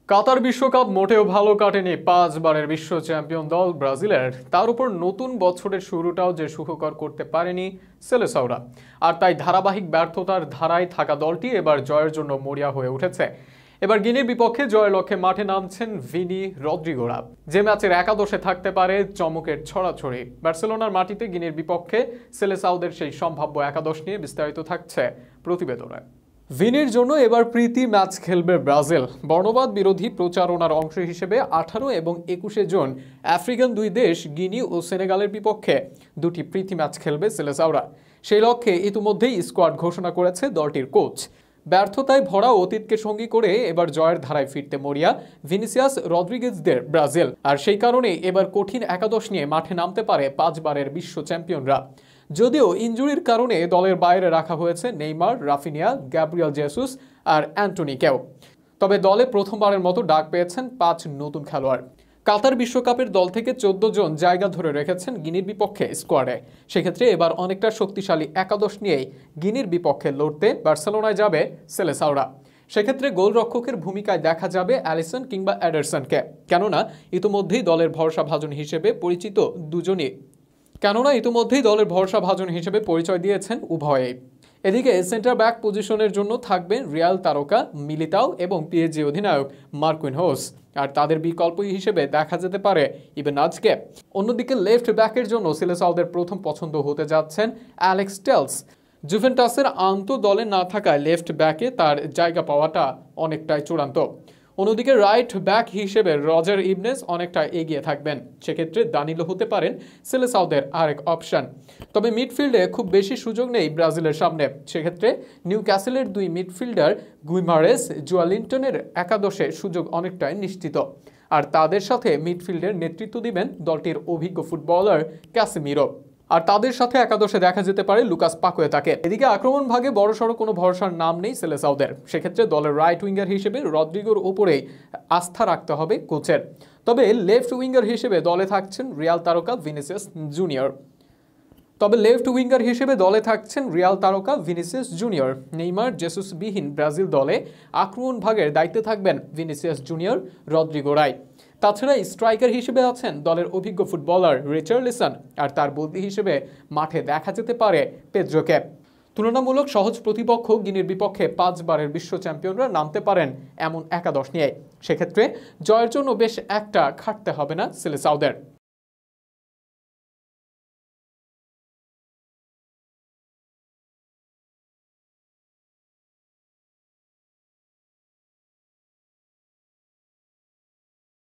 কাতার বিশ্বকাপ মোটেও ভালো কাটেনি 5 বারের বিশ্ব চ্যাম্পিয়ন দল ব্রাজিলের। তার উপর নতুন বছরের শুরুটাও যে সুখকর করতে পারেনি সেলেসাওরা। আর তাই ধারাবাহিক ব্যর্থতার ধারায় থাকা দলটি এবার জয়ের জন্য মরিয়া হয়ে উঠেছে। এবার গিনির বিপক্ষে জয়ের লক্ষ্যে মাঠে নামছেন ভিনি রদ্রিগোরা, যে ম্যাচের একাদশে থাকতে পারে চমকের ছড়াছড়ি। বার্সেলোনার মাটিতে গিনির বিপক্ষে সেলেসাওদের সেই সম্ভাব্য একাদশ নিয়ে বিস্তারিত থাকছে প্রতিবেদনে। ভিনির জন্য এবার প্রীতি ম্যাচ খেলবে ব্রাজিল। বর্ণবাদ বিরোধী প্রচারণার অংশ হিসেবে 18 এবং 21 জুন আফ্রিকান দুই দেশ গিনি ও সেনেগালের বিপক্ষে দুটি প্রীতি ম্যাচ খেলবে সেলেসাওরা। সেই লক্ষ্যে ইতিমধ্যেই স্কোয়াড ঘোষণা করেছে দলটির কোচ। ব্যর্থতায় ভরা অতীতকে সঙ্গী করে এবার জয়ের ধারায় ফিরতে মরিয়া ভিনিসিয়াস রদ্রিগেজদের ব্রাজিল। আর সেই কারণে এবার কঠিন একাদশ নিয়ে মাঠে নামতে পারে 5 বারের বিশ্ব চ্যাম্পিয়নরা। যদিও ইনজুরির কারণে দলের বাইরে রাখা হয়েছে নেইমার, রাফিনিয়া, গ্যাব্রিয়েল জেসুস আর অ্যান্টনিকেও। তবে দলে প্রথমবারের মতো ডাক পেয়েছেন 5 নতুন খেলোয়াড়। কাতার বিশ্বকাপের দল থেকে 14 জন জায়গা ধরে রেখেছেন গিনির বিপক্ষে স্কোয়াডে। সেক্ষেত্রে এবার অনেকটা শক্তিশালী একাদশ নিয়েই গিনির বিপক্ষে লড়তে বার্সেলোনায় যাবে সেলেসাওরা। সেক্ষেত্রে গোলরক্ষকের ভূমিকায় দেখা যাবে অ্যালিসন কিংবা এডারসনকে, কেননা ইতিমধ্যেই দলের ভরসাভাজন হিসেবে পরিচয় দিয়েছেন উভয়েই। এদিকে সেন্টার ব্যাক পজিশনের জন্য থাকবেন রিয়াল তারকা মিলিতাও এবং পিএসজি অধিনায়ক মার্কুইনহোস। আর তাদের বিকল্প হিসেবে দেখা যেতে পারে ইবেনাজকে। অন্যদিকে লেফট ব্যাকের জন্য সেলেসাওদের প্রথম পছন্দ হতে যাচ্ছেন অ্যালেক্স টেলস। জুভেন্টাসের দলে না থাকায় লেফট ব্যাকে তার জায়গা পাওয়াটা অনেকটাই চূড়ান্ত। অন্যদিকে রাইট ব্যাক হিসেবে রজার ইবনেস অনেকটা এগিয়ে থাকবেন। সেক্ষেত্রে দানিলো হতে পারেন সেলেসাওদের আরেক অপশন। তবে মিডফিল্ডে খুব বেশি সুযোগ নেই ব্রাজিলের সামনে। সেক্ষেত্রে নিউক্যাসেলের দুই মিডফিল্ডার গুইমারেস, জোয়ালিন্টনের একাদশে সুযোগ অনেকটাই নিশ্চিত। আর তাদের সাথে মিডফিল্ডের নেতৃত্ব দিবেন দলটির অভিজ্ঞ ফুটবলার ক্যাসেমিরো। আর তাদের সাথে একাদশে দেখা যেতে পারে লুকাস পাকুয়েতাকে। এদিকে আক্রমণ ভাগে বড়সড় কোনো ভরসার নাম নেই সেলেসাওদের। সেক্ষেত্রে দলের রাইট উইঙ্গার হিসেবে রদ্রিগোর ওপরেই আস্থা রাখতে হবে কোচের। তবে লেফট উইঙ্গার হিসেবে দলে থাকছেন রিয়াল তারকা ভিনিসিয়াস জুনিয়র। নেইমার, জেসুস বিহীন ব্রাজিল দলে আক্রমণ ভাগের দায়িত্বে থাকবেন ভিনিসিয়াস জুনিয়র, রদ্রিগোরাই। তাছাড়া স্ট্রাইকার হিসেবে আছেন দলের অভিজ্ঞ ফুটবলার রিচার্লিসন। আর তার বদলি হিসেবে মাঠে দেখা যেতে পারে পেদ্রোকে। তুলনামূলক সহজ প্রতিপক্ষ গিনির বিপক্ষে 5 বারের বিশ্ব চ্যাম্পিয়নরা নামতে পারেন এমন একাদশ নিয়ে। সেক্ষেত্রে জয়ের জন্য বেশ একটা খাটতে হবে না সেলেসাওদের।